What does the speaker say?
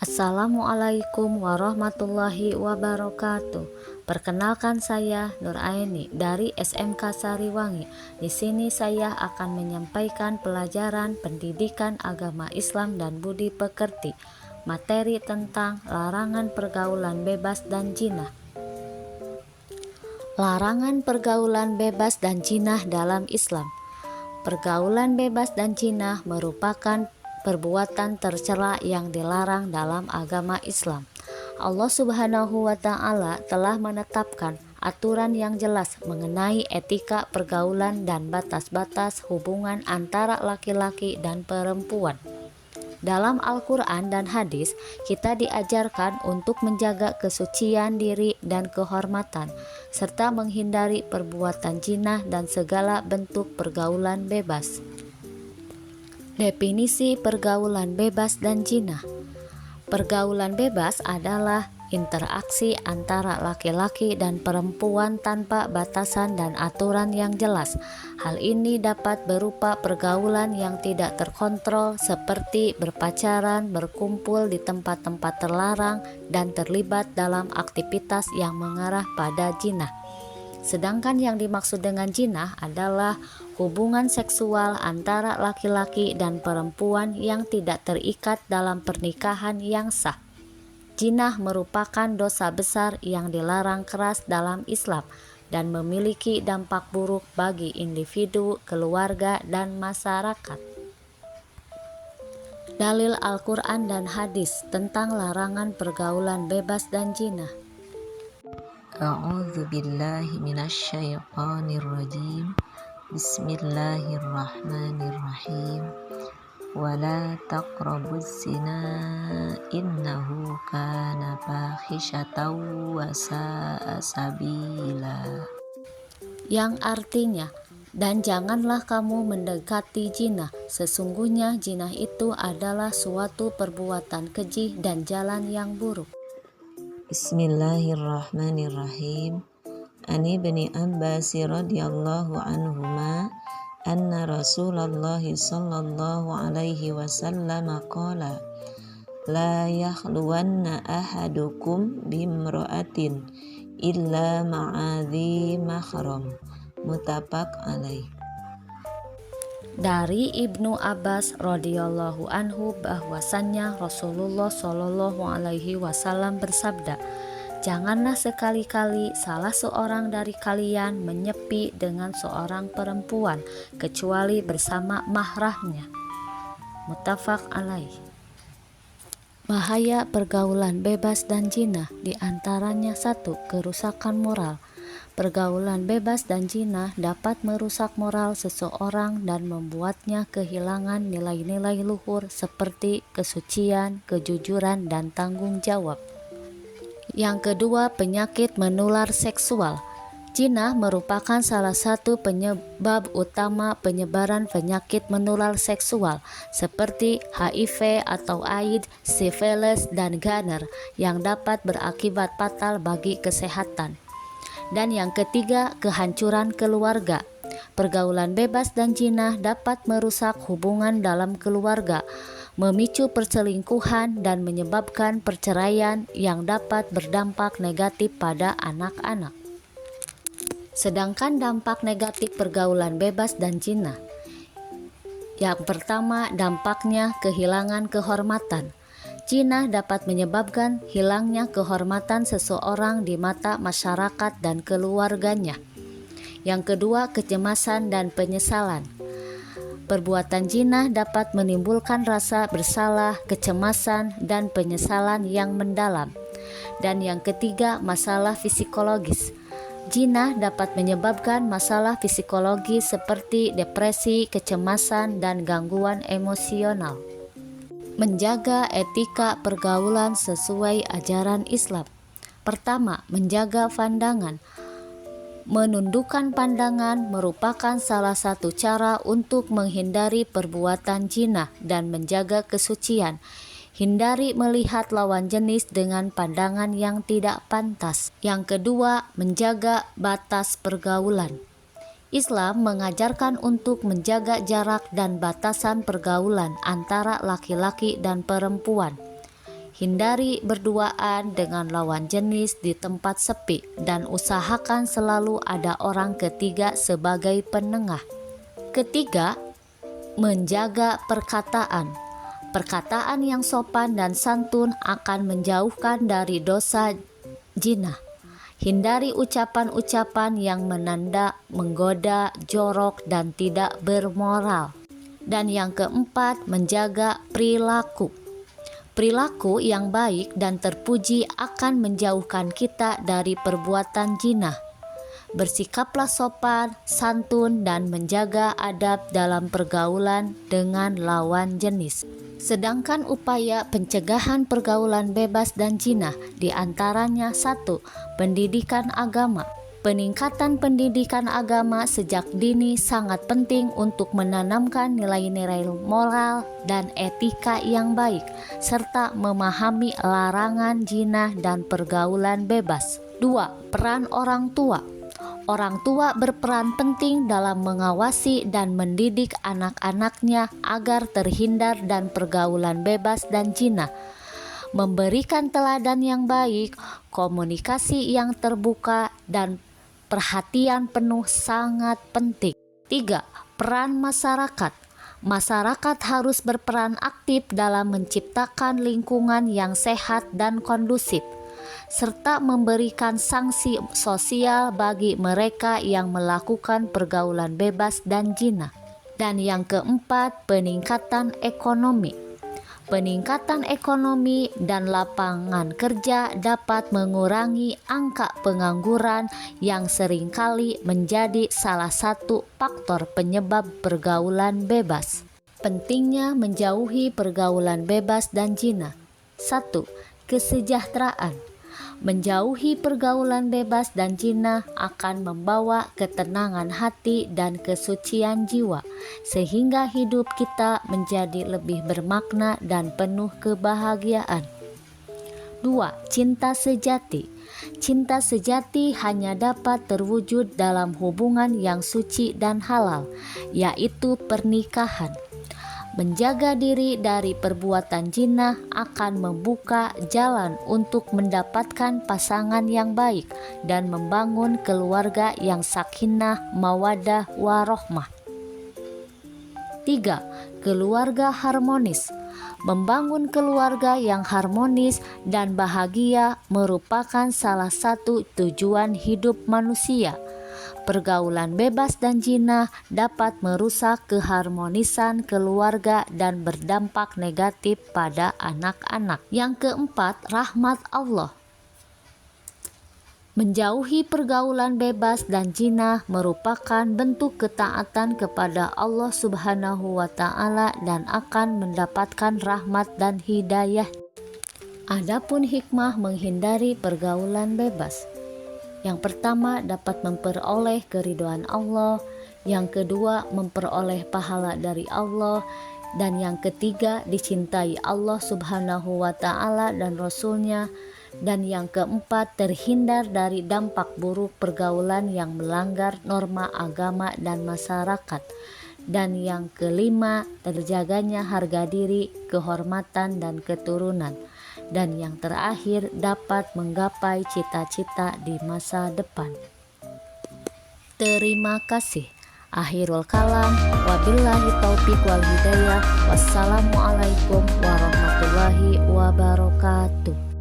Assalamualaikum warahmatullahi wabarakatuh. Perkenalkan, saya Nur Aini dari SMK Sariwangi. Di sini saya akan menyampaikan pelajaran pendidikan agama Islam dan budi pekerti, materi tentang larangan pergaulan bebas dan jinah. Larangan pergaulan bebas dan jinah dalam Islam. Pergaulan bebas dan jinah merupakan perbuatan tercela yang dilarang dalam agama Islam. Allah Subhanahu wa Ta'ala telah menetapkan aturan yang jelas mengenai etika pergaulan dan batas-batas hubungan antara laki-laki dan perempuan. Dalam Al-Quran dan hadis, kita diajarkan untuk menjaga kesucian diri dan kehormatan, serta menghindari perbuatan jinah dan segala bentuk pergaulan bebas. Definisi pergaulan bebas dan jinah. Pergaulan bebas adalah interaksi antara laki-laki dan perempuan tanpa batasan dan aturan yang jelas. Hal ini dapat berupa pergaulan yang tidak terkontrol seperti berpacaran, berkumpul di tempat-tempat terlarang, dan terlibat dalam aktivitas yang mengarah pada jinah. Sedangkan yang dimaksud dengan jinah adalah hubungan seksual antara laki-laki dan perempuan yang tidak terikat dalam pernikahan yang sah. Jinah merupakan dosa besar yang dilarang keras dalam Islam dan memiliki dampak buruk bagi individu, keluarga, dan masyarakat. Dalil Al-Quran dan hadis tentang larangan pergaulan bebas dan jinah. A'udzu billahi minasyaitonir rajim. Bismillahirrahmanirrahim. Wala taqrabuz zina innahu kana fahisyatan wa sa'a sabila. Yang artinya, dan janganlah kamu mendekati jinah, sesungguhnya jinah itu adalah suatu perbuatan keji dan jalan yang buruk. Bismillahirrahmanirrahim. Ani ibni Abbas radhiyallahu anhuma anna Rasulullah sallallahu alaihi wasallam qala la yakhluwanna ahadukum bimra'atin illa ma'adhi mahram. Muttafaq alaih. Dari Ibnu Abbas radhiyallahu anhu bahwasannya Rasulullah shallallahu alaihi wasallam bersabda, janganlah sekali-kali salah seorang dari kalian menyepi dengan seorang perempuan kecuali bersama mahramnya. Muttafaq alaih. Bahaya pergaulan bebas dan jinah diantaranya 1. Kerusakan moral. Pergaulan bebas dan jinah dapat merusak moral seseorang dan membuatnya kehilangan nilai-nilai luhur seperti kesucian, kejujuran, dan tanggung jawab. Yang kedua, penyakit menular seksual. Jinah merupakan salah satu penyebab utama penyebaran penyakit menular seksual seperti HIV atau AIDS, sifilis, dan goner yang dapat berakibat fatal bagi kesehatan. Dan yang ketiga, kehancuran keluarga. Pergaulan bebas dan jinah dapat merusak hubungan dalam keluarga, memicu perselingkuhan, dan menyebabkan perceraian yang dapat berdampak negatif pada anak-anak. Sedangkan dampak negatif pergaulan bebas dan jinah. Yang pertama, dampaknya kehilangan kehormatan. Jinah dapat menyebabkan hilangnya kehormatan seseorang di mata masyarakat dan keluarganya. Yang kedua, kecemasan dan penyesalan. Perbuatan jinah dapat menimbulkan rasa bersalah, kecemasan, dan penyesalan yang mendalam. Dan yang ketiga, masalah psikologis. Jinah dapat menyebabkan masalah psikologis seperti depresi, kecemasan, dan gangguan emosional. Menjaga etika pergaulan sesuai ajaran Islam. Pertama, menjaga pandangan. Menundukkan pandangan merupakan salah satu cara untuk menghindari perbuatan jinah dan menjaga kesucian. Hindari melihat lawan jenis dengan pandangan yang tidak pantas. Yang kedua, menjaga batas pergaulan. Islam mengajarkan untuk menjaga jarak dan batasan pergaulan antara laki-laki dan perempuan. Hindari berduaan dengan lawan jenis di tempat sepi dan usahakan selalu ada orang ketiga sebagai penengah. Ketiga, menjaga perkataan. Perkataan yang sopan dan santun akan menjauhkan dari dosa zina. Hindari ucapan-ucapan yang menanda, menggoda, jorok, dan tidak bermoral. Dan yang keempat, menjaga perilaku. Perilaku yang baik dan terpuji akan menjauhkan kita dari perbuatan zina. Bersikaplah sopan, santun, dan menjaga adab dalam pergaulan dengan lawan jenis. Sedangkan upaya pencegahan pergaulan bebas dan zina diantaranya 1. Pendidikan agama. Peningkatan pendidikan agama sejak dini sangat penting untuk menanamkan nilai-nilai moral dan etika yang baik, serta memahami larangan zina dan pergaulan bebas. 2. Peran orang tua. Orang tua berperan penting dalam mengawasi dan mendidik anak-anaknya agar terhindar dan pergaulan bebas dan zina. Memberikan teladan yang baik, komunikasi yang terbuka, dan perhatian penuh sangat penting. 3. Peran masyarakat. Masyarakat harus berperan aktif dalam menciptakan lingkungan yang sehat dan kondusif, serta memberikan sanksi sosial bagi mereka yang melakukan pergaulan bebas dan zina. Dan yang keempat, peningkatan ekonomi. Peningkatan ekonomi dan lapangan kerja dapat mengurangi angka pengangguran yang seringkali menjadi salah satu faktor penyebab pergaulan bebas. Pentingnya menjauhi pergaulan bebas dan zina. 1. Kesejahteraan. Menjauhi pergaulan bebas dan zina akan membawa ketenangan hati dan kesucian jiwa, sehingga hidup kita menjadi lebih bermakna dan penuh kebahagiaan. 2. Cinta sejati. Cinta sejati hanya dapat terwujud dalam hubungan yang suci dan halal, yaitu pernikahan. Menjaga diri dari perbuatan zina akan membuka jalan untuk mendapatkan pasangan yang baik dan membangun keluarga yang sakinah, mawaddah, warohmah. 3. Keluarga harmonis. Membangun keluarga yang harmonis dan bahagia merupakan salah satu tujuan hidup manusia. Pergaulan bebas dan zina dapat merusak keharmonisan keluarga dan berdampak negatif pada anak-anak. Yang keempat, rahmat Allah. Menjauhi pergaulan bebas dan zina merupakan bentuk ketaatan kepada Allah Subhanahu wa Ta'ala dan akan mendapatkan rahmat dan hidayah. Adapun hikmah menghindari pergaulan bebas. Yang pertama, dapat memperoleh keridhaan Allah. Yang kedua, memperoleh pahala dari Allah. Dan yang ketiga, dicintai Allah Subhanahu wa Ta'ala dan Rasul-Nya. Dan yang keempat, terhindar dari dampak buruk pergaulan yang melanggar norma agama dan masyarakat. Dan yang kelima, terjaganya harga diri, kehormatan, dan keturunan. Dan yang terakhir, dapat menggapai cita-cita di masa depan. Terima kasih. Akhirul kalam, wabillahi taufiq wal hidayah. Wassalamualaikum warahmatullahi wabarakatuh.